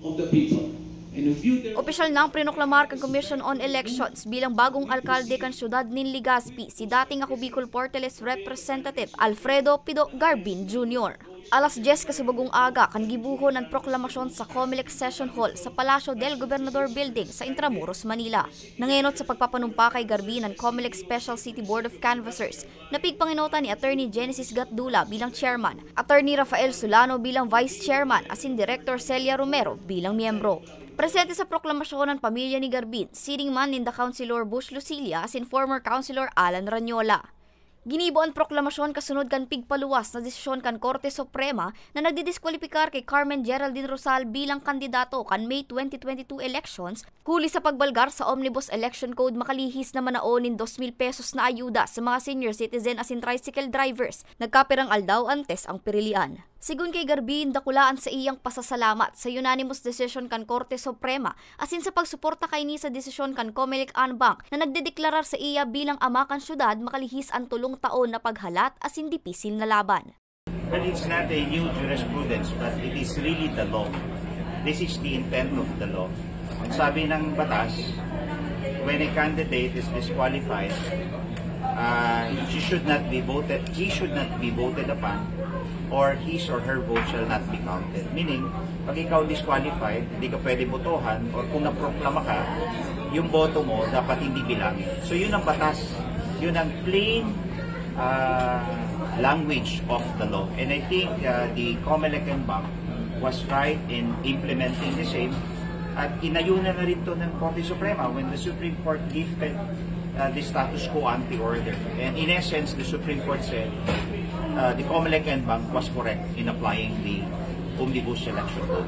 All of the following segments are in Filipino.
of the people. Opisyal nang prinoklamar kang Commission on Elections bilang bagong alkalde kan siyudad nin Legazpi si dating ako Bicol Portales Representative Alfredo Pido Garbin Jr. Alas 10 kasubagong aga kan gibuho ng proklamasyon sa COMELEC Session Hall sa Palacio del Gobernador Building sa Intramuros, Manila. Nangenot sa pagpapanumpa kay Garbin ng COMELEC Special City Board of Canvassers na pigpanginota ni Attorney Genesis Gatdula bilang chairman, Attorney Rafael Solano bilang vice chairman, asin Director Celia Romero bilang miyembro. Presente sa proklamasyon ng pamilya ni Garbin, sitting man in the Councilor Bush Lucilia asin former Councilor Alan Ranyola. Ginibo ang proklamasyon kasunod kan pigpaluwas na desisyon kan Korte Suprema na nagdidiskwalipikar kay Carmen Geraldine Rosal bilang kandidato kan May 2022 elections huli sa pagbalgar sa Omnibus Election Code makalihis na manaonin 2,000 pesos na ayuda sa mga senior citizen asin tricycle drivers. Nagkapirang aldaw antes ang pirilian. Sigun kay Garbin, dakulaan sa iyang pasasalamat sa unanimous decision kan Korte Suprema asin sa pagsuporta kay ni sa desisyon kan COMELEC Anbank na nagdedeklarar sa iya bilang ama kan syudad makalihis ang 3 taon na paghalat asin dipisil na laban. But it's not a new jurisprudence, but it is really the law. This is the intent of the law. Ang sabi ng batas, when a candidate is disqualified, he should not be voted upon, or his or her vote shall not be counted. Meaning, pag ikaw disqualified, hindi ka pwede botohan, or kung naproklama ka, yung boto mo dapat hindi bilangin. So yun ang batas, yun ang plain language of the law. And I think the COMELEC and Bank was right in implementing the same. At inayunan na rin to ng Korte Suprema when the Supreme Court lifted the status quo ante order. And in essence, the Supreme Court said the COMELEC and Bank was correct in applying the Omnibus Election Code.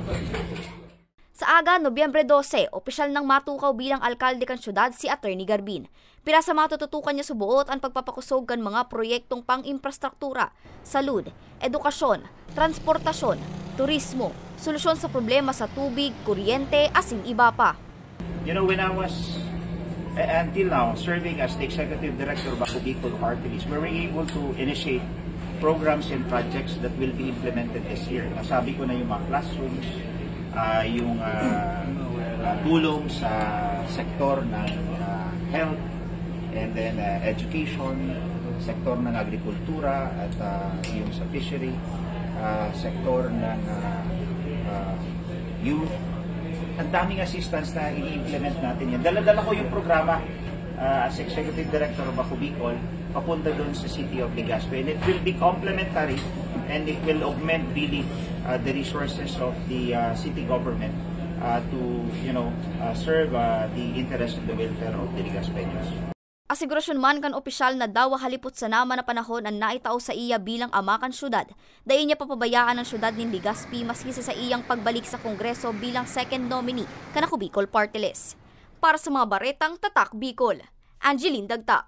Sa aga, Nobyembre 12, opisyal nang matukaw bilang alkalde kan syudad si Attorney Garbin. Pila sa matututukan niya subuot ang pagpapakusog kan mga proyektong pang-infrastruktura, salud, edukasyon, transportasyon, turismo, solusyon sa problema sa tubig, kuryente, asin iba pa. You know, when I was until now serving as the Executive Director of Ako Bicol Party List, we were able to initiate programs and projects that will be implemented this year. Nasabi ko na yung mga classrooms, yung tulong sa sektor ng health and then education, sektor ng agrikultura at yung sa fishery, sektor ng youth. Ang daming assistance na i-implement natin yan. Dala-dala ko yung programa as Executive Director of Ako Bicol papunta doon sa City of Legazpi. And it will be complementary and it will augment really the resources of the city government to serve the interest of the welfare of the Legazpeños. Asigurasyon man kan opisyal na daw halipot sa nama na panahon ang naitao sa iya bilang ama kan syudad. Dayon niya papabayaan ng syudad ni Legazpi maski sa iyang pagbalik sa Kongreso bilang second nominee kan Ako Bicol Party List. Para sa mga baretang Tatak Bicol, Angeline Dagta.